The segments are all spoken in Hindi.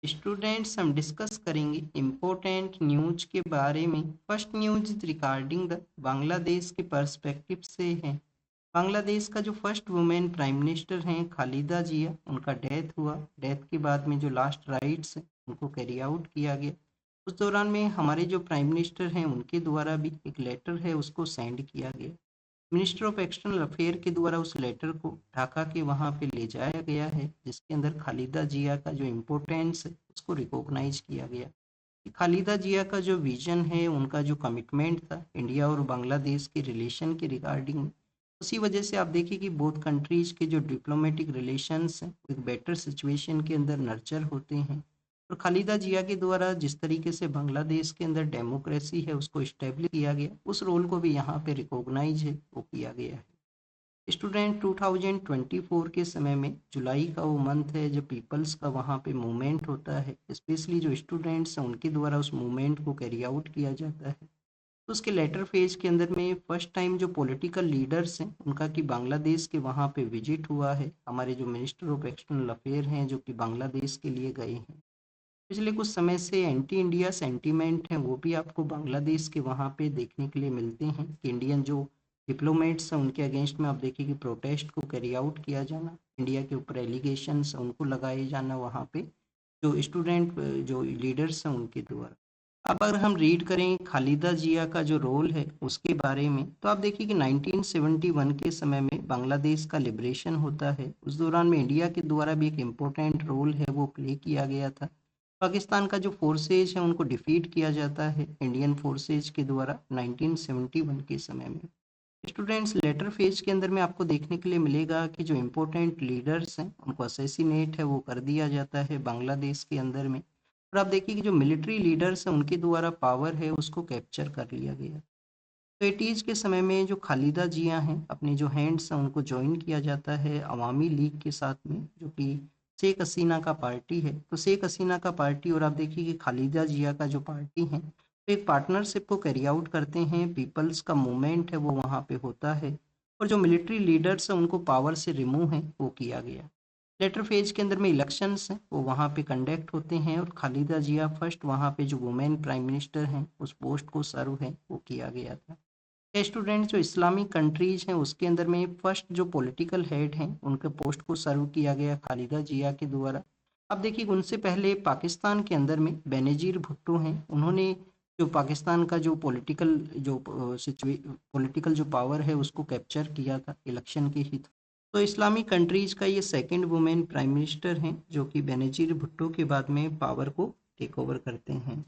स्टूडेंट्स हम डिस्कस करेंगे इम्पोर्टेंट न्यूज के बारे में। First news regarding the Bangladesh के पर्सपेक्टिव से है। बांग्लादेश का जो फर्स्ट वुमेन प्राइम मिनिस्टर हैं खालिदा जिया, उनका डेथ हुआ। डेथ के बाद में जो लास्ट राइट्स हैं उनको कैरी आउट किया गया। उस दौरान में हमारे जो प्राइम मिनिस्टर हैं उनके द्वारा भी एक लेटर है उसको सेंड किया गया। मिनिस्टर ऑफ एक्सटर्नल अफेयर के द्वारा उस लेटर को ढाका के वहाँ पे ले जाया गया है, जिसके अंदर खालिदा जिया का जो इम्पोर्टेंस है उसको रिकॉग्नाइज किया गया कि खालिदा जिया का जो विजन है, उनका जो कमिटमेंट था इंडिया और बांग्लादेश के रिलेशन के रिगार्डिंग, उसी वजह से आप देखिए कि बोथ कंट्रीज के जो डिप्लोमेटिक रिलेशंस हैं एक बेटर सिचुएशन के अंदर नर्चर होते हैं। और खालिदा जिया के द्वारा जिस तरीके से बांग्लादेश के अंदर डेमोक्रेसी है उसको इस्टेब्लिश किया गया, उस रोल को भी यहाँ पे रिकॉग्नाइज है वो किया गया है। स्टूडेंट 2024 के समय में जुलाई का वो मंथ है जब पीपल्स का वहाँ पे मूवमेंट होता है, स्पेशली जो स्टूडेंट्स हैं उनके द्वारा उस मूवमेंट को कैरी आउट किया जाता है। तो उसके लेटर फेज के अंदर में फर्स्ट टाइम जो पॉलिटिकल लीडर्स हैं उनका कि बांग्लादेश के वहाँ पे विजिट हुआ है। हमारे जो मिनिस्टर ऑफ एक्सटर्नल अफेयर हैं जो कि बांग्लादेश के लिए गए हैं। पिछले कुछ समय से एंटी इंडिया सेंटीमेंट है वो भी आपको बांग्लादेश के वहाँ पे देखने के लिए मिलते हैं कि इंडियन जो डिप्लोमेट्स हैं उनके अगेंस्ट में आप देखिए कि प्रोटेस्ट को कैरी आउट किया जाना, इंडिया के ऊपर एलिगेशंस उनको लगाए जाना वहाँ पे जो स्टूडेंट जो लीडर्स हैं उनके द्वारा। अब अगर हम रीड करें खालिदा जिया का जो रोल है उसके बारे में, तो आप देखिए कि 1971 के समय में बांग्लादेश का लिबरेशन होता है। उस दौरान में इंडिया के द्वारा भी एक इम्पोर्टेंट रोल है वो प्ले किया गया था। पाकिस्तान का जो फोर्सेज है उनको डिफीट किया जाता है इंडियन फोर्सेज के द्वारा 1971 के समय में। स्टूडेंट्स लेटर फेज के अंदर में आपको देखने के लिए मिलेगा कि जो इम्पोर्टेंट लीडर्स हैं उनको असेसिनेट है वो कर दिया जाता है बांग्लादेश के अंदर में। और आप देखिए कि जो मिलिट्री लीडर्स हैं उनके द्वारा पावर है उसको कैप्चर कर लिया गया। तो 80s के समय में जो खालिदा जिया हैं अपने जो हैंड्स हैं उनको ज्वाइन किया जाता है अवामी लीग के साथ में, जो कि शेख हसीना का पार्टी है। तो शेख हसीना का पार्टी और आप देखिए कि खालिदा जिया का जो पार्टी है तो एक पार्टनरशिप को कैरी आउट करते हैं। पीपल्स का मूवमेंट है वो वहाँ पे होता है और जो मिलिट्री लीडर्स हैं उनको पावर से रिमूव है वो किया गया। लेटर फेज के अंदर में इलेक्शंस हैं वो वहाँ पे कंडक्ट होते हैं और खालिदा जिया फर्स्ट वहाँ पे जो वुमेन प्राइम मिनिस्टर हैं उस पोस्ट को सर्व है वो किया गया था। स्टूडेंट जो इस्लामिक कंट्रीज हैं उसके अंदर में फर्स्ट जो पॉलिटिकल हेड हैं उनके पोस्ट को सर्व किया गया खालिदा जिया के द्वारा। अब देखिए उनसे पहले पाकिस्तान के अंदर में बेनजीर भुट्टो हैं, उन्होंने जो पाकिस्तान का जो पॉलिटिकल जो पॉलिटिकल जो पावर है उसको कैप्चर किया था इलेक्शन के ही। तो इस्लामिक कंट्रीज का ये सेकंड वुमेन प्राइम मिनिस्टर हैं जो कि बेनजीर भुट्टो के बाद में पावर को टेक ओवर करते हैं।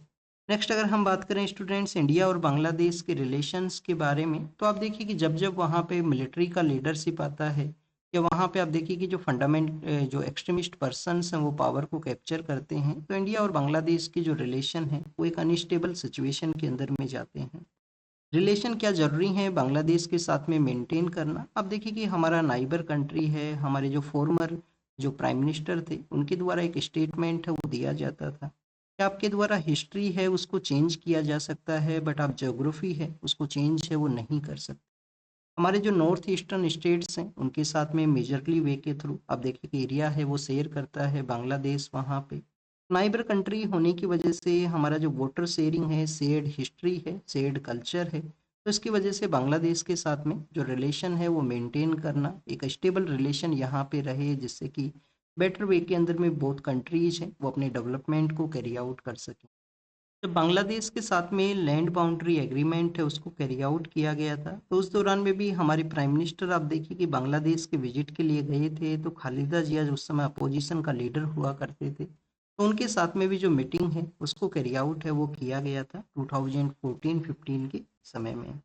नेक्स्ट अगर हम बात करें स्टूडेंट्स इंडिया और बांग्लादेश के रिलेशंस के बारे में, तो आप देखिए कि जब जब वहाँ पे मिलिट्री का लीडरशिप आता है या वहाँ पे आप देखिए कि जो जो एक्सट्रीमिस्ट पर्सन्स हैं वो पावर को कैप्चर करते हैं, तो इंडिया और बांग्लादेश की जो रिलेशन है वो एक अनस्टेबल सिचुएशन के अंदर में जाते हैं। रिलेशन क्या ज़रूरी है बांग्लादेश के साथ में मेंटेन करना। अब देखिए कि हमारा नाइबर कंट्री है, हमारे जो फॉर्मर जो प्राइम मिनिस्टर थे उनके द्वारा एक स्टेटमेंट है वो दिया जाता था कि आपके द्वारा हिस्ट्री है उसको चेंज किया जा सकता है बट आप ज्योग्राफी है उसको चेंज है वो नहीं कर सकते। हमारे जो नॉर्थ ईस्टर्न स्टेट्स हैं उनके साथ में मेजरली वे के थ्रू आप देखिए कि एरिया है वो शेयर करता है बांग्लादेश वहाँ पे। नाइबर कंट्री होने की वजह से हमारा जो वाटर शेयरिंग है, शेयर्ड हिस्ट्री है, शेयर्ड कल्चर है, तो इसकी वजह से बांग्लादेश के साथ में जो रिलेशन है वो मेंटेन करना एक स्टेबल रिलेशन यहाँ पे रहे, जिससे कि बेटर वे के अंदर में बोथ कंट्रीज हैं वो अपने डेवलपमेंट को कैरी आउट कर सकें। जब बांग्लादेश के साथ में लैंड बाउंड्री एग्रीमेंट है उसको कैरी आउट किया गया था, तो उस दौरान में भी हमारे प्राइम मिनिस्टर आप देखिए कि बांग्लादेश के विजिट के लिए गए थे। तो खालिदा जिया जो उस समय अपोजिशन का लीडर हुआ करते थे, तो उनके साथ में भी जो मीटिंग है उसको कैरी आउट है वो किया गया था 2014-15 के समय में।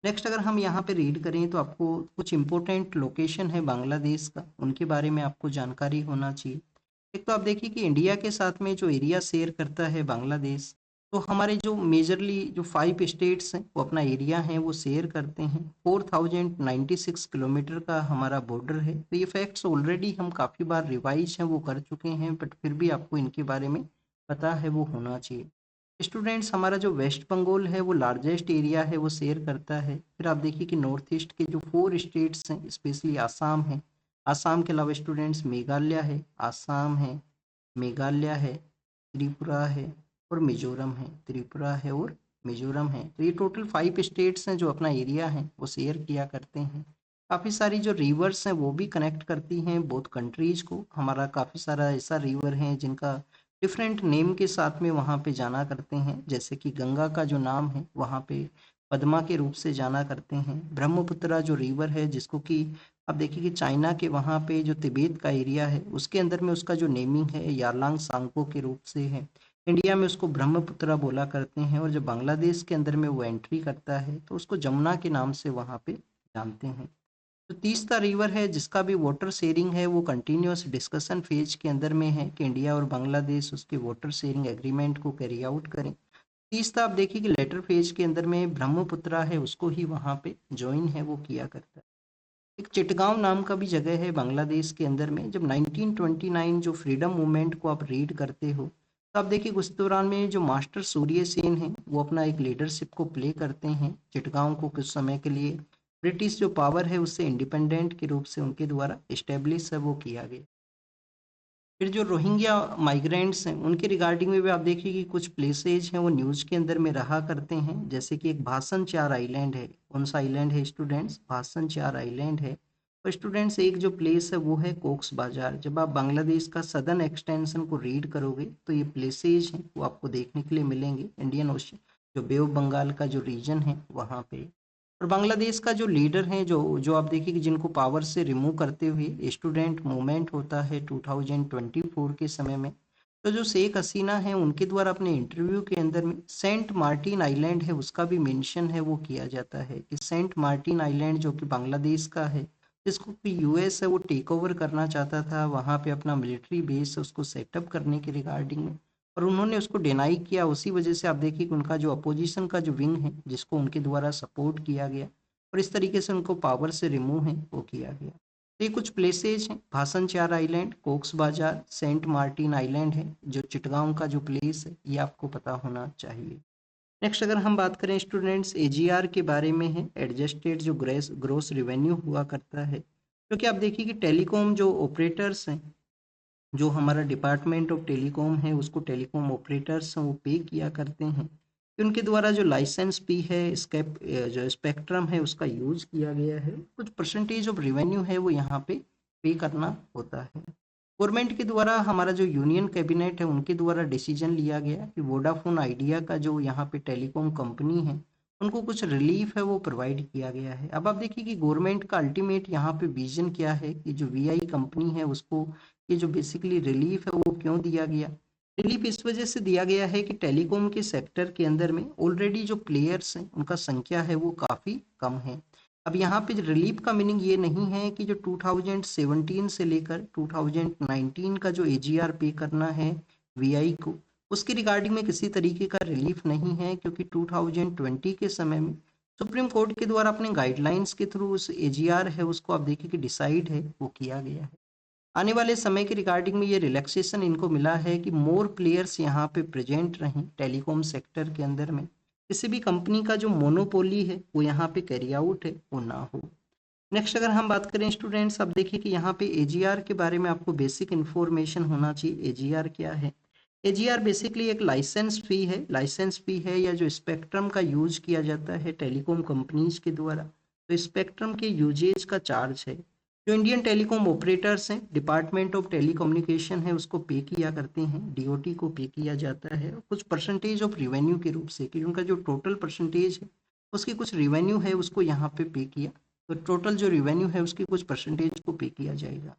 नेक्स्ट अगर हम यहाँ पे रीड करें तो आपको कुछ इंपॉर्टेंट लोकेशन है बांग्लादेश का उनके बारे में आपको जानकारी होना चाहिए। एक तो आप देखिए कि इंडिया के साथ में जो एरिया शेयर करता है बांग्लादेश, तो हमारे जो मेजरली जो 5 स्टेट्स हैं वो अपना एरिया है वो शेयर करते हैं। 4096 किलोमीटर का हमारा बॉर्डर है। तो ये फैक्ट्स ऑलरेडी हम काफ़ी बार रिवाइज हैं वो कर चुके हैं, बट फिर भी आपको इनके बारे में पता है वो होना चाहिए। स्टूडेंट्स हमारा जो वेस्ट बंगाल है वो लार्जेस्ट एरिया है वो शेयर करता है। फिर आप देखिए कि नॉर्थ ईस्ट के जो 4 स्टेट्स हैं स्पेशली आसाम है, आसाम के अलावा स्टूडेंट्स मेघालय है, आसाम है, मेघालय है, त्रिपुरा है और मिजोरम है। त्रिपुरा है और मिजोरम है। तो ये टोटल 5 स्टेट्स हैं जो अपना एरिया है वो शेयर किया करते हैं। काफ़ी सारी जो रिवर्स हैं वो भी कनेक्ट करती हैं बोथ कंट्रीज को। हमारा काफ़ी सारा ऐसा रिवर है जिनका डिफरेंट नेम के साथ में वहाँ पे जाना करते हैं, जैसे कि गंगा का जो नाम है वहाँ पे पद्मा के रूप से जाना करते हैं। ब्रह्मपुत्रा जो रिवर है जिसको कि आप देखिए कि चाइना के वहाँ पे जो तिब्बत का एरिया है उसके अंदर में उसका जो नेमिंग है यारलांग सांगपो के रूप से है। इंडिया में उसको ब्रह्मपुत्रा बोला करते हैं और जब बांग्लादेश के अंदर में वो एंट्री करता है तो उसको जमुना के नाम से वहाँ पे जानते हैं। तो तीसरा रिवर है जिसका भी वाटर शेयरिंग है वो कंटिन्यूस डिस्कशन फेज के अंदर में है कि इंडिया और बांग्लादेश उसके वाटर शेयरिंग एग्रीमेंट को कैरी आउट करें। तीसरा आप देखिए कि लेटर फेज के अंदर में ब्रह्मपुत्रा है उसको ही वहाँ पे ज्वाइन है वो किया करता है। एक चिटगांव नाम का भी जगह है बांग्लादेश के अंदर में। जब 1929 जो फ्रीडम मूवमेंट को आप रीड करते हो तो आप देखिए उस दौरान में जो मास्टर सूर्य सेन है वो अपना एक लीडरशिप को प्ले करते हैं। चिटगांव को कुछ समय के लिए ब्रिटिश जो पावर है उससे इंडिपेंडेंट के रूप से उनके द्वारा इस्टेब्लिश है वो किया गया। फिर जो रोहिंग्या माइग्रेंट्स हैं उनके रिगार्डिंग में भी आप देखिए कि कुछ प्लेसेज हैं वो न्यूज़ के अंदर में रहा करते हैं, जैसे कि एक भासन चार आइलैंड है। कौन सा आइलैंड है स्टूडेंट्स? भासन चार आइलैंड है। तो स्टूडेंट्स एक जो प्लेस है वो है कोक्स बाजार। जब आप बांग्लादेश का सदर्न एक्सटेंशन को रीड करोगे तो ये प्लेसेज हैं वो आपको देखने के लिए मिलेंगे इंडियन ओशन जो बे ऑफ बंगाल का जो रीजन है वहाँ पे। और बांग्लादेश का जो लीडर है जो जो आप देखिए कि जिनको पावर से रिमूव करते हुए स्टूडेंट मूवमेंट होता है 2024 के समय में, तो जो शेख हसीना है उनके द्वारा अपने इंटरव्यू के अंदर में सेंट मार्टिन आइलैंड है उसका भी मेंशन है वो किया जाता है कि सेंट मार्टिन आइलैंड जो कि बांग्लादेश का है जिसको कि यूएस है वो टेक ओवर करना चाहता था, वहाँ पे अपना मिलिट्री बेस उसको सेटअप करने के रिगार्डिंग में, और उन्होंने उसको डिनाई किया। उसी वजह से आप देखिए कि उनका जो अपोजिशन का जो विंग है जिसको उनके द्वारा सपोर्ट किया गया और इस तरीके से उनको पावर से रिमूव है वो किया गया। तो ये कुछ प्लेसेज हैं, भासन चार आइलैंड, कोक्स बाजार, सेंट मार्टिन आइलैंड है जो चिटगांव का जो प्लेस है ये आपको पता होना चाहिए। नेक्स्ट अगर हम बात करें स्टूडेंट्स एजीआर के बारे में है, एडजस्टेड जो ग्रोस रेवेन्यू हुआ करता है, क्योंकि आप देखिए कि टेलीकॉम जो ऑपरेटर्स हैं, जो हमारा डिपार्टमेंट ऑफ टेलीकॉम है उसको टेलीकॉम ऑपरेटर्स हैं वो पे किया करते हैं कि उनके द्वारा जो लाइसेंस फी है जो स्पेक्ट्रम है उसका यूज किया गया है, कुछ परसेंटेज ऑफ रेवेन्यू है वो यहाँ पे करना होता है। गवर्नमेंट के द्वारा हमारा जो यूनियन कैबिनेट है उनके द्वारा डिसीजन लिया गया कि वोडाफोन आइडिया का जो यहाँ पे टेलीकॉम कंपनी है उनको कुछ रिलीफ है वो प्रोवाइड किया गया है। अब आप देखिए कि गवर्नमेंट का अल्टीमेट यहाँ पे विजन क्या है कि जो वीआई कंपनी है उसको ये जो बेसिकली रिलीफ है वो क्यों दिया गया। रिलीफ इस वजह से दिया गया है कि टेलीकॉम के सेक्टर के अंदर में ऑलरेडी जो प्लेयर्स हैं उनका संख्या है वो काफ़ी कम है। अब यहाँ पे रिलीफ का मीनिंग ये नहीं है कि जो 2017 से लेकर 2019 का जो एजीआर पे करना है वीआई को उसके रिगार्डिंग में किसी तरीके का रिलीफ नहीं है, क्योंकि 2020 के समय में सुप्रीम कोर्ट के द्वारा अपने गाइडलाइंस के थ्रू उस एजीआर है उसको आप देखिए कि डिसाइड है वो किया गया है। आने वाले समय के रिगार्डिंग में ये रिलैक्सेशन इनको मिला है कि मोर प्लेयर्स यहाँ पे प्रेजेंट रहें टेलीकॉम सेक्टर के अंदर में, किसी भी कंपनी का जो मोनोपोली है वो यहाँ पे कैरी आउट है वो ना हो। नेक्स्ट अगर हम बात करें स्टूडेंट्स, अब देखिए कि यहाँ पे एजीआर के बारे में आपको बेसिक इन्फॉर्मेशन होना चाहिए। एजीआर क्या है? एजीआर बेसिकली एक लाइसेंस फी है। लाइसेंस फी है या जो स्पेक्ट्रम का यूज किया जाता है टेलीकॉम कंपनीज के द्वारा, तो स्पेक्ट्रम के यूजेज का चार्ज है जो इंडियन टेलीकॉम ऑपरेटर्स हैं, डिपार्टमेंट ऑफ टेलीकम्युनिकेशन है उसको पे किया करते हैं, डीओटी को पे किया जाता है कुछ परसेंटेज ऑफ रिवेन्यू के रूप से कि उनका जो टोटल परसेंटेज है उसकी कुछ रिवेन्यू है उसको यहाँ पे किया, तो टोटल जो रिवेन्यू है उसकी कुछ परसेंटेज को पे किया जाएगा।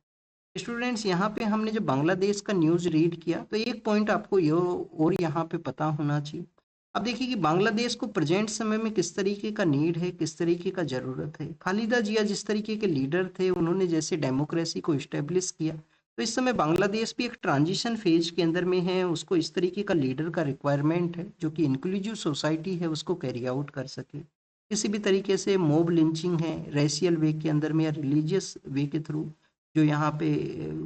स्टूडेंट्स यहाँ पे हमने जब बांग्लादेश का न्यूज़ रीड किया तो एक पॉइंट आपको ये और यहाँ पे पता होना चाहिए। अब देखिए कि बांग्लादेश को प्रेजेंट समय में किस तरीके का नीड है, किस तरीके का ज़रूरत है। खालिदा जिया जिस तरीके के लीडर थे उन्होंने जैसे डेमोक्रेसी को इस्टेब्लिश किया, तो इस समय बांग्लादेश भी एक ट्रांजिशन फेज के अंदर में है। उसको इस तरीके का लीडर का रिक्वायरमेंट है जो कि इंक्लूसिव सोसाइटी है उसको कैरी आउट कर सके। किसी भी तरीके से मॉब लिंचिंग है रेशियल वे के अंदर में या रिलीजियस वे के थ्रू जो यहाँ पे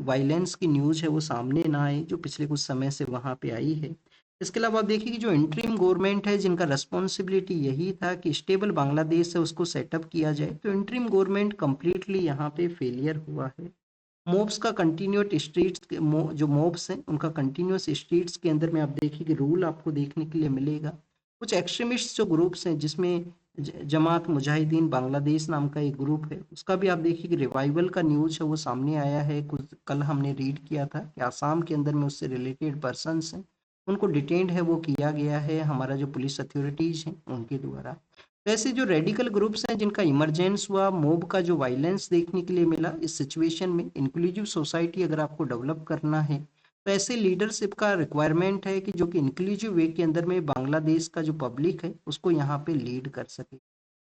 वायलेंस की न्यूज़ है वो सामने ना आए, जो पिछले कुछ समय से वहाँ पे आई है। इसके अलावा आप देखिए कि जो इंटरिम गवर्नमेंट है जिनका रेस्पॉन्सिबिलिटी यही था कि स्टेबल बांग्लादेश है उसको सेटअप किया जाए, तो इंटरिम गवर्नमेंट कम्प्लीटली यहाँ पे फेलियर हुआ है। मॉब्स का कंटिन्यूट स्ट्रीट्स के जो मॉब्स हैं उनका कंटिन्यूस स्ट्रीट्स के अंदर में आप देखिए कि रूल आपको देखने के लिए मिलेगा। कुछ एक्सट्रीमिस्ट जो ग्रुप्स हैं जिसमें जमात मुजाहिदीन बांग्लादेश नाम का एक ग्रुप है, उसका भी आप देखिए कि रिवाइवल का न्यूज़ है वो सामने आया है। कुछ कल हमने रीड किया था कि आसाम के अंदर में उससे रिलेटेड पर्सन्स हैं, उनको डिटेन्ड है वो किया गया है हमारा जो पुलिस अथॉरिटीज़ हैं उनके द्वारा। तो ऐसे जो रेडिकल ग्रुप्स हैं जिनका इमरजेंस हुआ, मोब का जो वायलेंस देखने के लिए मिला, इस सिचुएशन में इंक्लूसिव सोसाइटी अगर आपको डेवलप करना है तो ऐसे लीडरशिप का रिक्वायरमेंट है कि जो कि इंक्लूसिव वे के अंदर में बांग्लादेश का जो पब्लिक है उसको यहाँ पे लीड कर सके।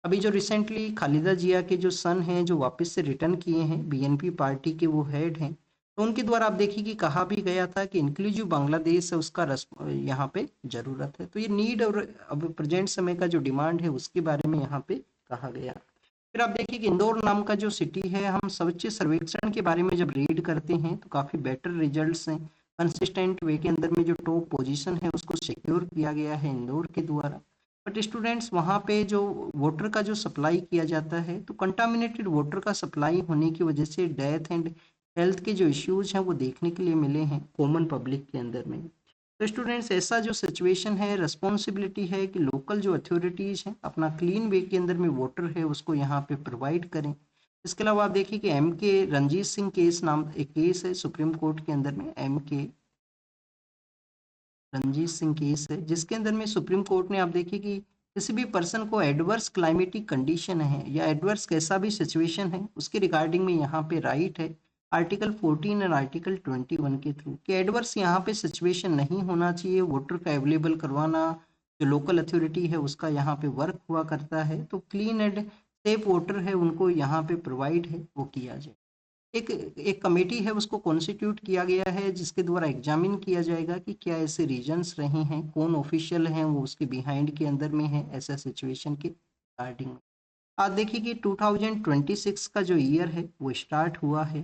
अभी जो रिसेंटली खालिदा जिया के जो सन हैं जो वापस से रिटर्न किए हैं, बीएनपी पार्टी के वो हेड हैं, तो उनके द्वारा आप देखिए कि कहा भी गया था कि इंक्लूसिव बांग्लादेश है उसका यहाँ पे जरूरत है। तो ये नीड और अब प्रेजेंट समय का जो डिमांड है उसके बारे में यहाँ पे कहा गया। फिर आप देखिए कि इंदौर नाम का जो सिटी है, हम स्वच्छ सर्वेक्षण के बारे में जब रीड करते हैं तो काफ़ी बेटर रिजल्ट्स हैं। कंसिस्टेंट वे के अंदर में जो टॉप पोजीशन है उसको सिक्योर किया गया है इंदौर के द्वारा। बट स्टूडेंट्स वहाँ पे जो वाटर का जो सप्लाई किया जाता है तो कंटामिनेटेड वाटर का सप्लाई होने की वजह से डेथ एंड हेल्थ के जो इश्यूज हैं वो देखने के लिए मिले हैं कॉमन पब्लिक के अंदर में। तो स्टूडेंट्स ऐसा जो सिचुएशन है, रिस्पॉन्सिबिलिटी है कि लोकल जो अथॉरिटीज़ हैं अपना क्लीन वे के अंदर में वाटर है उसको यहाँ पे प्रोवाइड करें। इसके अलावा आप देखिए कि एम के रणजीत सिंह केस नाम एक केस है सुप्रीम कोर्ट के अंदर में, एम के रणजीत सिंह केस है जिसके अंदर में सुप्रीम कोर्ट ने आप देखिए कि किसी भी पर्सन को एडवर्स क्लाइमेटिक कंडीशन है या एडवर्स कैसा भी सिचुएशन है उसके रिगार्डिंग में यहाँ पे राइट है आर्टिकल 14 और आर्टिकल 21 के थ्रू कि एडवर्स यहाँ पे सिचुएशन नहीं होना चाहिए, वाटर का अवेलेबल करवाना जो लोकल अथॉरिटी है उसका यहाँ पे वर्क हुआ करता है, तो क्लीन एंड सेफ वाटर है उनको यहाँ पे प्रोवाइड है वो किया जाए। एक एक कमेटी है उसको कॉन्स्टिट्यूट किया गया है जिसके द्वारा एग्जामिन किया जाएगा कि क्या ऐसे रीजंस रहे हैं, कौन ऑफिशियल हैं वो उसके बिहाइंड के अंदर में है ऐसा सिचुएशन के रिगार्डिंग। आज देखिए कि 2026 का जो ईयर है वो स्टार्ट हुआ है,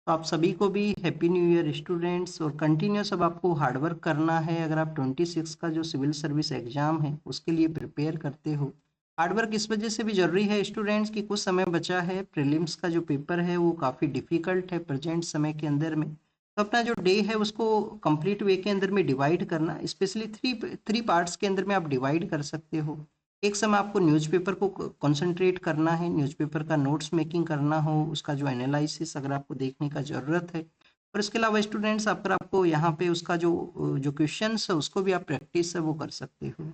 तो आप सभी को भी हैप्पी न्यू ईयर स्टूडेंट्स। और कंटिन्यूस अब आपको हार्डवर्क करना है अगर आप 26 का जो सिविल सर्विस एग्जाम है उसके लिए प्रिपेयर करते हो। हार्डवर्क इस वजह से भी जरूरी है स्टूडेंट्स कि कुछ समय बचा है, प्रीलिम्स का जो पेपर है वो काफ़ी डिफिकल्ट है प्रेजेंट समय के अंदर में। तो अपना जो डे है उसको कंप्लीट वे के अंदर में डिवाइड करना, स्पेशली थ्री थ्री पार्ट्स के अंदर में आप डिवाइड कर सकते हो। एक समय आपको न्यूज़पेपर को कंसंट्रेट करना है, न्यूज़पेपर का नोट्स मेकिंग करना हो, उसका जो एनालिसिस अगर आपको देखने का ज़रूरत है। और इसके अलावा स्टूडेंट्स अगर आपको यहाँ पे उसका जो जो क्वेश्चंस है उसको भी आप प्रैक्टिस है वो कर सकते हो।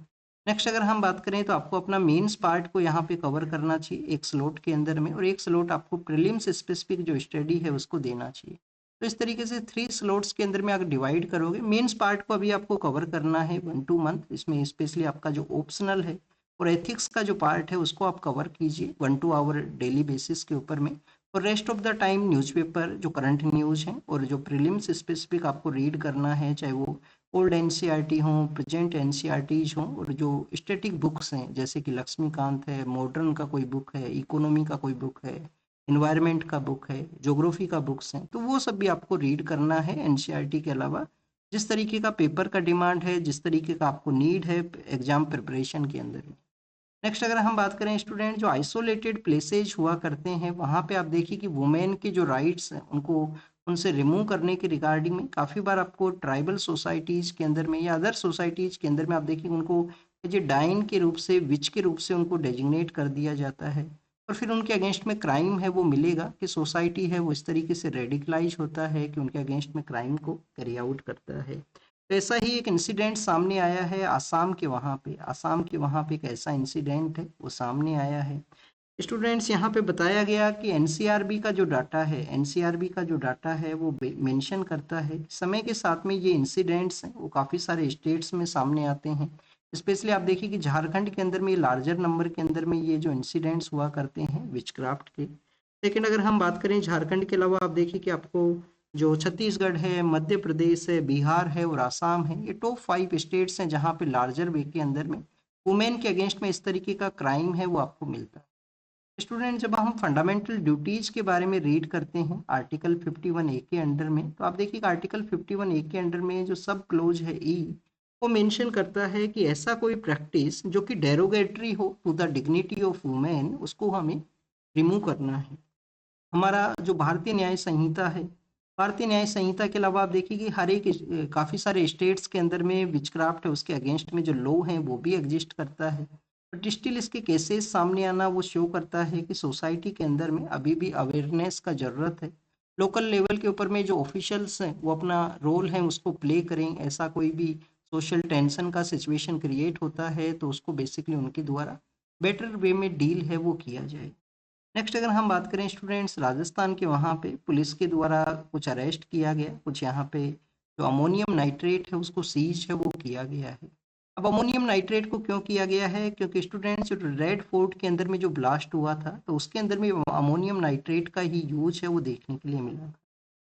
नेक्स्ट अगर हम बात करें तो आपको अपना मेंस पार्ट को यहाँ पे कवर करना चाहिए एक स्लॉट के अंदर में, और एक स्लॉट आपको प्रीलिम्स स्पेसिफिक जो स्टडी है उसको देना चाहिए। तो इस तरीके से 3 स्लॉट्स के अंदर में अगर डिवाइड करोगे, मेंस पार्ट को अभी आपको कवर करना है 1-2 मंथ, इसमें स्पेशली आपका जो ऑप्शनल है और एथिक्स का जो पार्ट है उसको आप कवर कीजिए 1-2 आवर डेली बेसिस के ऊपर में। और rest of the time newspaper जो करंट न्यूज़ हैं और जो प्रीलिम्स स्पेसिफिक आपको रीड करना है, चाहे वो ओल्ड एनसीईआरटी हों, प्रेजेंट एनसीईआरटीज हों, और जो स्टैटिक बुक्स हैं जैसे कि लक्ष्मीकांत है, मॉडर्न का कोई बुक है, इकोनॉमी का कोई बुक है, इन्वायरमेंट का बुक है, ज्योग्राफी का बुक्स हैं, तो वो सब भी आपको रीड करना है एनसीईआरटी के अलावा। जिस तरीके का पेपर का डिमांड है, जिस तरीके का आपको नीड है एग्जाम प्रिपरेशन के अंदर में। नेक्स्ट अगर हम बात करें स्टूडेंट, जो आइसोलेटेड प्लेसेज हुआ करते हैं वहाँ पे आप देखिए कि वुमेन के जो राइट्स हैं उनको उनसे रिमूव करने के रिगार्डिंग में काफ़ी बार आपको ट्राइबल सोसाइटीज़ के अंदर में या अदर सोसाइटीज़ के अंदर में आप देखिए उनको जो डाइन के रूप से, विच के रूप से उनको डेजिग्नेट कर दिया जाता है। और फिर उनके अगेंस्ट में क्राइम है वो मिलेगा कि सोसाइटी है वो इस तरीके से रेडिकलाइज होता है कि उनके अगेंस्ट में क्राइम को कैरी आउट करता है। तो ऐसा ही एक इंसिडेंट सामने आया है आसाम के वहाँ पे, आसाम के वहाँ पे एक ऐसा इंसिडेंट है वो सामने आया है। स्टूडेंट्स यहाँ पे बताया गया कि एनसीआरबी का जो डाटा है, एनसीआरबी का जो डाटा है वो मेंशन करता है समय के साथ में ये इंसिडेंट्स हैं वो काफ़ी सारे स्टेट्स में सामने आते हैं। स्पेशली आप देखिए कि झारखंड के अंदर में ये लार्जर नंबर के अंदर में ये जो इंसिडेंट्स हुआ करते हैं विचक्राफ्ट के। लेकिन अगर हम बात करें झारखंड के अलावा आप देखिए कि आपको जो छत्तीसगढ़ है, मध्य प्रदेश है, बिहार है और आसाम है, ये टॉप 5 स्टेट्स हैं जहाँ पे लार्जर वे के अंदर में वुमेन के अगेंस्ट में इस तरीके का क्राइम है वो आपको मिलता है। स्टूडेंट जब हम फंडामेंटल ड्यूटीज के बारे में रीड करते हैं आर्टिकल 51A के अंडर में, तो आप देखिए आर्टिकल 51A के अंडर में जो सब क्लोज है ई, वो मेंशन करता है कि ऐसा कोई प्रैक्टिस जो कि डेरोगेटरी हो to the dignity of women उसको हमें रिमूव करना है। हमारा जो भारतीय न्याय संहिता है, भारतीय न्याय संहिता के अलावा आप देखिए कि हर एक काफ़ी सारे स्टेट्स के अंदर में विचक्राफ्ट है उसके अगेंस्ट में जो लॉ है वो भी एग्जिस्ट करता है। बट स्टिल इसके केसेस सामने आना वो शो करता है कि सोसाइटी के अंदर में अभी भी अवेयरनेस का ज़रूरत है। लोकल लेवल के ऊपर में जो ऑफिशियल्स हैं वो अपना रोल है उसको प्ले करें। ऐसा कोई भी सोशल टेंशन का सिचुएशन क्रिएट होता है तो उसको बेसिकली उनके द्वारा बेटर वे में डील है वो किया जाए। नेक्स्ट अगर हम बात करें स्टूडेंट्स, राजस्थान के वहाँ पे पुलिस के द्वारा कुछ अरेस्ट किया गया, कुछ यहाँ पे जो अमोनियम नाइट्रेट है उसको सीज है वो किया गया है। अब अमोनियम नाइट्रेट को क्यों किया गया है, क्योंकि स्टूडेंट्स जो रेड फोर्ट के अंदर में जो ब्लास्ट हुआ था तो उसके अंदर में अमोनियम नाइट्रेट का ही यूज है वो देखने के लिए मिला था।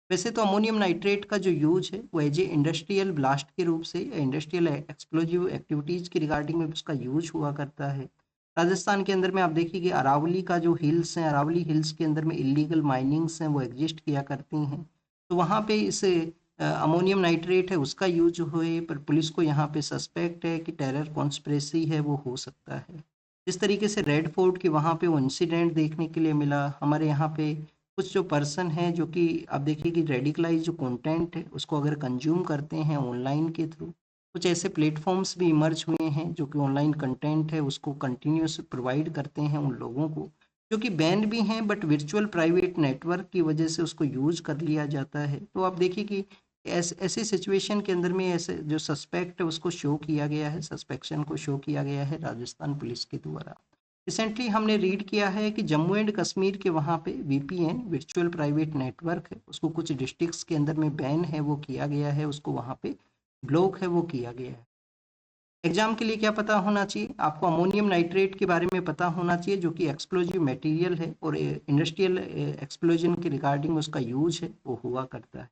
वैसे तो अमोनियम नाइट्रेट का जो यूज है वो एज ए इंडस्ट्रियल ब्लास्ट के रूप से या इंडस्ट्रियल एक्सप्लोजिव एक्टिविटीज के रिगार्डिंग में उसका यूज हुआ करता है। राजस्थान के अंदर में आप देखिए कि अरावली का जो हिल्स हैं, अरावली हिल्स के अंदर में इलीगल माइनिंग्स हैं वो एग्जिस्ट किया करती हैं। तो वहाँ पे इस अमोनियम नाइट्रेट है उसका यूज हुए पर पुलिस को यहाँ पे सस्पेक्ट है कि टेरर कॉन्स्पिरेसी है वो हो सकता है। जिस तरीके से रेड फोर्ट के वहाँ पे वो इंसिडेंट देखने के लिए मिला, हमारे यहाँ पे कुछ जो पर्सन हैं जो कि आप देखिए कि रेडिकलाइज जो कंटेंट है उसको अगर कंज्यूम करते हैं ऑनलाइन के थ्रू, कुछ ऐसे प्लेटफॉर्म्स भी इमर्ज हुए हैं जो कि ऑनलाइन कंटेंट है उसको कंटिन्यूस प्रोवाइड करते हैं उन लोगों को, जो कि बैन भी हैं बट वर्चुअल प्राइवेट नेटवर्क की वजह से उसको यूज कर लिया जाता है। तो आप देखिए कि ऐसी सिचुएशन के अंदर में ऐसे जो सस्पेक्ट है उसको शो किया गया है, सस्पेक्शन को शो किया गया है राजस्थान पुलिस के द्वारा। रिसेंटली हमने रीड किया है कि जम्मू एंड कश्मीर के वहाँ पे वीपीएन वर्चुअल प्राइवेट नेटवर्क है उसको कुछ डिस्ट्रिक्ट्स के अंदर में बैन है वो किया गया है, उसको वहाँ पे ब्लॉक है वो किया गया है। एग्जाम के लिए क्या पता होना चाहिए आपको, अमोनियम नाइट्रेट के बारे में पता होना चाहिए जो कि एक्सप्लोजिव मटेरियल है और इंडस्ट्रियल एक्सप्लोजन के रिगार्डिंग उसका यूज है वो हुआ करता है।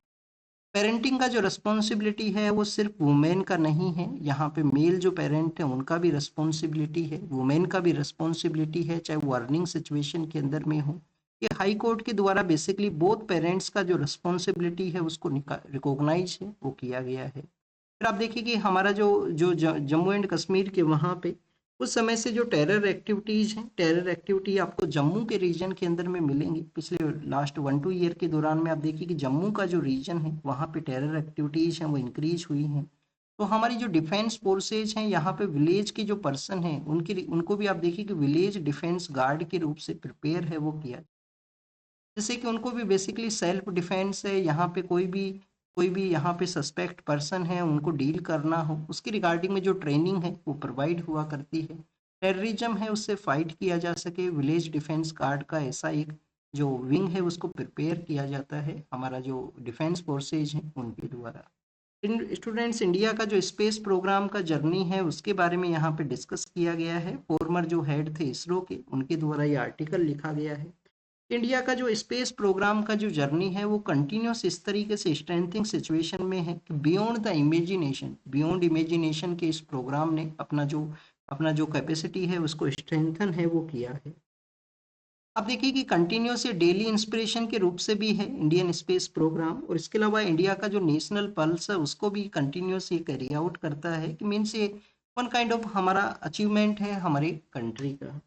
पेरेंटिंग का जो रिस्पॉन्सिबिलिटी है वो सिर्फ वुमेन का नहीं है, यहाँ पे मेल जो पेरेंट है उनका भी रिस्पॉन्सिबिलिटी है, वुमेन का भी रिस्पॉन्सिबिलिटी है, चाहे वो अर्निंग सिचुएशन के अंदर में हो। ये हाई कोर्ट के द्वारा बेसिकली बोथ पेरेंट्स का जो रिस्पॉन्सिबिलिटी है उसको रिकॉग्नाइज है वो किया गया है। फिर आप देखिए कि हमारा जो जो जम्मू एंड कश्मीर के वहाँ पे उस समय से जो टेरर एक्टिविटीज़ हैं, टेरर एक्टिविटी आपको जम्मू के रीजन के अंदर में मिलेंगी। पिछले लास्ट 1-2 ईयर के दौरान में आप देखिए कि जम्मू का जो रीजन है वहाँ पे टेरर एक्टिविटीज़ हैं वो इंक्रीज हुई हैं। तो हमारी जो डिफेंस फोर्सेज हैं यहाँ पे विलेज के जो पर्सन हैं उनको भी आप देखिए कि विलेज डिफेंस गार्ड के रूप से प्रिपेयर है वो किया, जैसे कि उनको भी बेसिकली सेल्फ डिफेंस है, यहाँ पे कोई भी यहाँ पे सस्पेक्ट पर्सन है उनको डील करना हो उसकी रिगार्डिंग में जो ट्रेनिंग है वो प्रोवाइड हुआ करती है। टेररिज्म है उससे फाइट किया जा सके, विलेज डिफेंस गार्ड का ऐसा एक जो विंग है उसको प्रिपेयर किया जाता है हमारा जो डिफेंस फोर्सेज हैं उनके द्वारा। स्टूडेंट्स, इंडिया का जो स्पेस प्रोग्राम का जर्नी है उसके बारे में यहाँ पे डिस्कस किया गया है। फॉर्मर जो हेड थे इसरो के उनके द्वारा ये आर्टिकल लिखा गया है। इंडिया का जो स्पेस प्रोग्राम का जो जर्नी है वो कंटिन्यूस इस तरीके से स्ट्रेंथिंग सिचुएशन में है कि बियॉन्ड इमेजिनेशन के इस प्रोग्राम ने अपना जो कैपेसिटी है उसको स्ट्रेंथन है वो किया है। अब देखिए कि कंटिन्यूस ये डेली इंस्पिरेशन के रूप से भी है इंडियन स्पेस प्रोग्राम, और इसके अलावा इंडिया का जो नेशनल पल्स है उसको भी कंटिन्यूस ये कैरी आउट करता है कि मीन्स ये वन काइंड ऑफ हमारा अचीवमेंट है हमारे कंट्री का।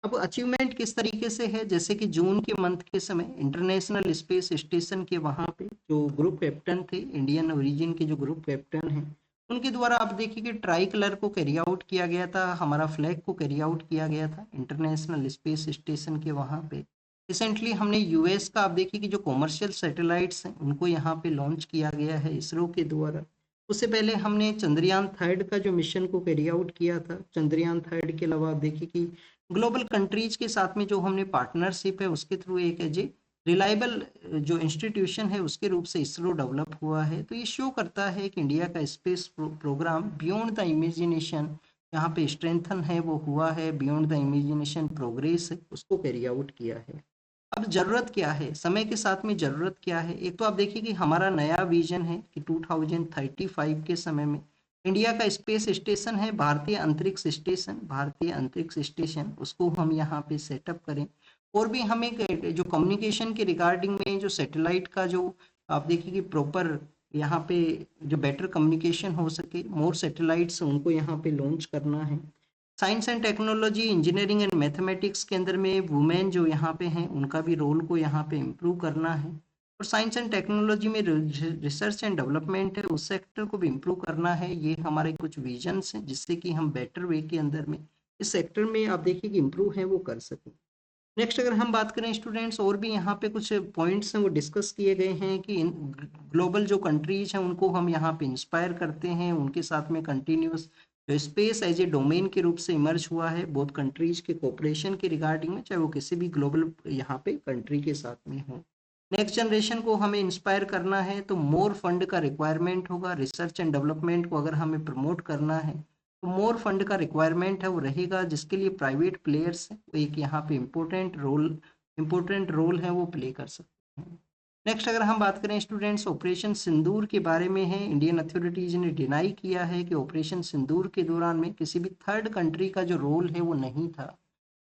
अब अचीवमेंट किस तरीके से है, जैसे कि जून के मंथ के समय इंटरनेशनल स्पेस स्टेशन के वहाँ पे जो ग्रुप कैप्टन थे, इंडियन ओरिजिन के जो ग्रुप कैप्टन हैं उनके द्वारा आप देखिए कि ट्राई कलर को कैरी आउट किया गया था, हमारा फ्लैग को कैरी आउट किया गया था इंटरनेशनल स्पेस स्टेशन के वहाँ पे। रिसेंटली हमने यूएस का आप देखिए कि जो कॉमर्शियल सैटेलाइट्स हैं उनको यहाँ पे लॉन्च किया गया है इसरो के द्वारा। उससे पहले हमने चंद्रयान थर्ड का जो मिशन को कैरी आउट किया था। चंद्रयान थर्ड के अलावा आप देखिए कि ग्लोबल कंट्रीज के साथ में जो हमने पार्टनरशिप है उसके थ्रू एक एज ए रिलायबल जो इंस्टीट्यूशन है उसके रूप से इसरो डेवलप हुआ है। तो ये शो करता है कि इंडिया का space programme beyond the imagination यहाँ पे स्ट्रेंथन है वो हुआ है, बियॉन्ड द इमेजिनेशन प्रोग्रेस है उसको कैरी आउट किया है। अब ज़रूरत क्या है, समय के साथ में ज़रूरत क्या है, एक तो आप देखिए कि हमारा नया विजन है कि 2035 के समय में इंडिया का स्पेस स्टेशन है भारतीय अंतरिक्ष स्टेशन उसको हम यहाँ पे सेटअप करें। और भी हमें जो कम्युनिकेशन के रिगार्डिंग में जो सैटेलाइट का जो आप देखिए कि प्रॉपर यहाँ पे जो बेटर कम्युनिकेशन हो सके, मोर सैटेलाइट्स उनको यहाँ पे लॉन्च करना है। Science and technology, engineering and mathematics के अंदर में वुमेन जो यहाँ पे हैं उनका भी रोल को यहाँ पे इम्प्रूव करना है। और साइंस एंड टेक्नोलॉजी में रिसर्च एंड डेवलपमेंट है, उस सेक्टर को भी इम्प्रूव करना है। ये हमारे कुछ विजन्स हैं जिससे कि हम बेटर वे के अंदर में इस सेक्टर में आप देखिए कि इम्प्रूव है वो कर सकें। नेक्स्ट अगर हम बात करें स्टूडेंट्स, और भी यहाँ पे कुछ पॉइंट्स हैं वो डिस्कस किए गए हैं कि ग्लोबल जो कंट्रीज हैं उनको हम यहाँ पे इंस्पायर करते हैं, उनके साथ में कंटिन्यूस जो स्पेस एज ए डोमेन के रूप से इमर्ज हुआ है बहुत कंट्रीज के कोऑपरेशन के रिगार्डिंग में, चाहे वो किसी भी ग्लोबल यहाँ पे कंट्री के साथ में हो। नेक्स्ट जनरेशन को हमें इंस्पायर करना है तो मोर फंड का रिक्वायरमेंट होगा। रिसर्च एंड डेवलपमेंट को अगर हमें प्रमोट करना है तो मोर फंड का रिक्वायरमेंट है वो रहेगा, जिसके लिए प्राइवेट प्लेयर्स हैं वो एक यहाँ पे इम्पोर्टेंट रोल है वो प्ले कर सकते हैं। नेक्स्ट अगर हम बात करें स्टूडेंट्स, ऑपरेशन सिंदूर के बारे में है। इंडियन अथॉरिटीज ने डिनाई किया है कि ऑपरेशन सिंदूर के दौरान में किसी भी थर्ड कंट्री का जो रोल है वो नहीं था।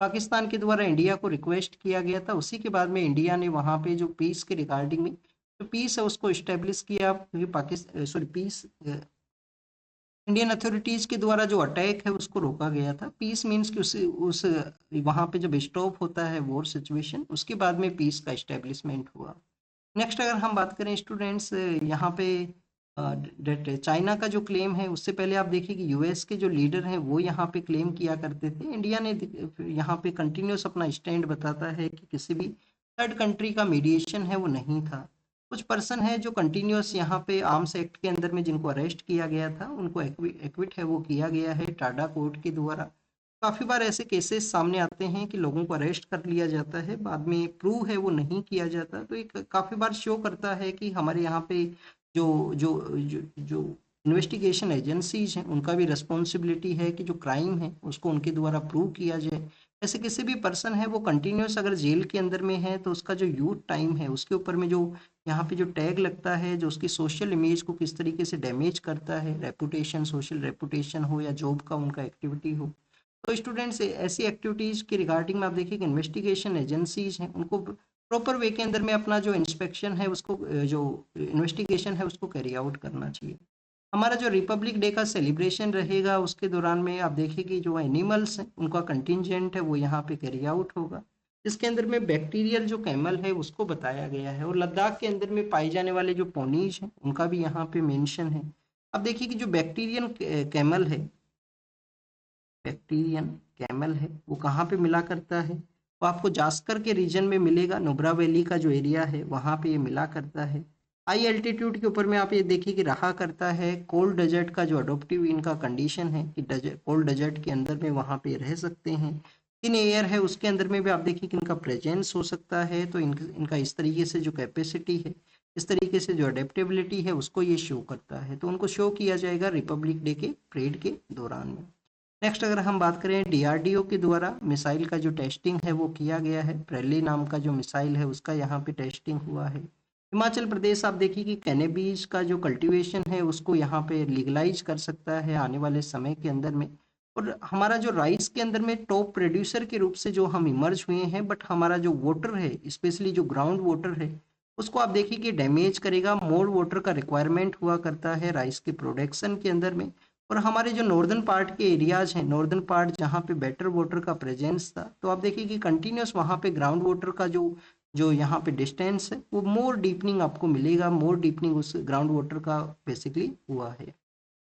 पाकिस्तान के द्वारा इंडिया को रिक्वेस्ट किया गया था, उसी के बाद में इंडिया ने वहाँ पे जो पीस के रिगार्डिंग में जो पीस है उसको इस्टेब्लिश किया, क्योंकि Pakistan sorry peace Indian authorities के द्वारा जो अटैक है उसको रोका गया था। पीस मीन्स कि उस वहाँ पे जब स्टॉप होता है वॉर सिचुएशन, उसके बाद में पीस का इस्टेब्लिशमेंट हुआ। नेक्स्ट अगर हम बात करें स्टूडेंट्स, यहाँ पे चाइना का जो क्लेम है उससे पहले आप देखिए कि यूएस के जो लीडर हैं वो यहाँ पे क्लेम किया करते थे। इंडिया ने यहाँ पे कंटिन्यूस अपना स्टैंड बताता है कि किसी भी थर्ड कंट्री का मीडिएशन है वो नहीं था। कुछ पर्सन है जो कंटिन्यूस यहाँ पे आर्म्स एक्ट के अंदर में जिनको अरेस्ट किया गया था उनको एक्विट है वो किया गया है टाडा कोर्ट के द्वारा। काफ़ी बार ऐसे केसेस सामने आते हैं कि लोगों को अरेस्ट कर लिया जाता है, बाद में प्रूव है वो नहीं किया जाता, तो एक काफ़ी बार शो करता है कि हमारे यहाँ पे जो जो जो जो इन्वेस्टिगेशन एजेंसीज हैं उनका भी रिस्पॉन्सिबिलिटी है कि जो क्राइम है उसको उनके द्वारा प्रूव किया जाए। ऐसे किसी भी पर्सन है वो कंटिन्यूस अगर जेल के अंदर में है तो उसका जो यूथ टाइम है उसके ऊपर में जो यहाँ पे जो टैग लगता है जो उसकी सोशल इमेज को किस तरीके से डैमेज करता है, रेपुटेशन, सोशल रेपुटेशन हो या जॉब का उनका एक्टिविटी हो। तो स्टूडेंट्स ऐसी एक्टिविटीज़ के रिगार्डिंग में आप देखिए कि इन्वेस्टिगेशन एजेंसीज हैं उनको प्रॉपर वे के अंदर में अपना जो इंस्पेक्शन है उसको जो इन्वेस्टिगेशन है उसको कैरी आउट करना चाहिए। हमारा जो रिपब्लिक डे का सेलिब्रेशन रहेगा उसके दौरान में आप देखिए कि जो एनिमल्स हैं उनका कंटिजेंट है वो यहाँ पे कैरी आउट होगा, जिसके अंदर में बैक्टीरियल जो कैमल है उसको बताया गया है। और लद्दाख के अंदर में पाए जाने वाले जो पोनीज हैं उनका भी यहाँ पे मेंशन है। अब देखिए कि जो बैक्टीरियन कैमल है वो कहाँ पे मिला करता है, वो आपको जास्कर के रीजन में मिलेगा। नुब्रा वैली का जो एरिया है वहाँ पे ये मिला करता है। हाई एल्टीट्यूड के ऊपर में आप ये देखिए कि रहा करता है। कोल्ड डेजर्ट का जो अडोप्टिव इनका कंडीशन है कि कोल्ड डेजर्ट के अंदर में वहाँ पे रह सकते हैं। थिन एयर है उसके अंदर में भी आप देखिए कि इनका प्रेजेंस हो सकता है, तो इनका इस तरीके से जो कैपेसिटी है, इस तरीके से जो अडेप्टेबिलिटी है उसको ये शो करता है, तो उनको शो किया जाएगा रिपब्लिक डे के परेड के दौरान में। नेक्स्ट अगर हम बात करें डीआरडीओ के द्वारा मिसाइल का जो टेस्टिंग है वो किया गया है। प्रेली नाम का जो मिसाइल है उसका यहाँ पे टेस्टिंग हुआ है। हिमाचल प्रदेश आप देखिए कि कैनेबीज का जो कल्टीवेशन है उसको यहाँ पे लीगलाइज कर सकता है आने वाले समय के अंदर में। और हमारा जो राइस के अंदर में टॉप प्रोड्यूसर के रूप से जो हम इमर्ज हुए हैं, बट हमारा जो वाटर है स्पेशली जो ग्राउंड वाटर है उसको आप देखिए कि डैमेज करेगा। मोर वाटर का रिक्वायरमेंट हुआ करता है राइस के प्रोडक्शन के अंदर में। और हमारे जो नॉर्दर्न पार्ट के एरियाज हैं, नॉर्दर्न पार्ट जहाँ पे बेटर वाटर का प्रेजेंस था, तो आप देखिए कि कंटिन्यूस वहाँ पे ग्राउंड वाटर का जो जो यहाँ पे डिस्टेंस है वो मोर डीपनिंग आपको मिलेगा, मोर डीपनिंग उस ग्राउंड वाटर का बेसिकली हुआ है।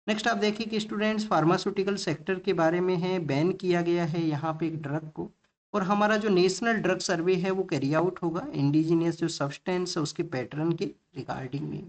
नेक्स्ट आप देखिए कि स्टूडेंट्स फार्मास्यूटिकल सेक्टर के बारे में है, बैन किया गया है यहाँ पे एक ड्रग को। और हमारा जो नेशनल ड्रग सर्वे है वो कैरी आउट होगा इंडिजिनियस जो सब्सटेंस है उसके पैटर्न के रिगार्डिंग में।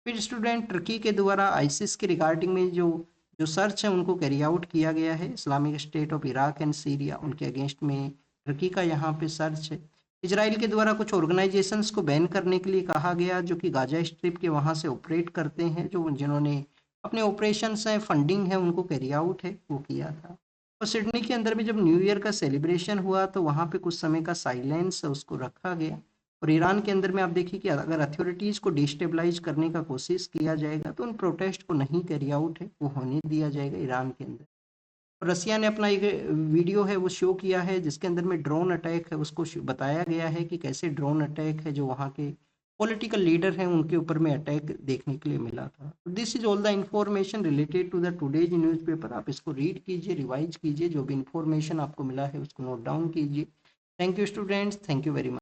फिर स्टूडेंट टर्की के द्वारा आईसिस के रिगार्डिंग में जो जो सर्च है उनको कैरी आउट किया गया है। Islamic state of Iraq and Syria उनके अगेंस्ट में टर्की का यहाँ पे सर्च है। इसराइल के द्वारा कुछ ऑर्गेनाइजेशंस को बैन करने के लिए कहा गया जो कि गाजा स्ट्रिप के वहाँ से ऑपरेट करते हैं, जो जिन्होंने अपने ऑपरेशंस हैं, फंडिंग है, उनको कैरी आउट है वो किया था। और सिडनी के अंदर में जब न्यू ईयर का सेलिब्रेशन हुआ तो वहाँ पे कुछ समय का साइलेंस उसको रखा गया। और ईरान के अंदर में आप देखिए कि अगर अथॉरिटीज़ को डिस्टेबलाइज करने का कोशिश किया जाएगा तो उन प्रोटेस्ट को नहीं कैरी आउट है वो होने दिया जाएगा ईरान के अंदर। और रसिया ने अपना एक वीडियो है वो शो किया है जिसके अंदर में ड्रोन अटैक है उसको बताया गया है कि कैसे ड्रोन अटैक है जो वहाँ के पॉलिटिकल लीडर हैं उनके ऊपर में अटैक देखने के लिए मिला था। This is all the information related to the today's newspaper. आप इसको रीड कीजिए, रिवाइज कीजिए, जो भी इंफॉर्मेशन आपको मिला है उसको नोट डाउन कीजिए। Thank you students, thank you very much.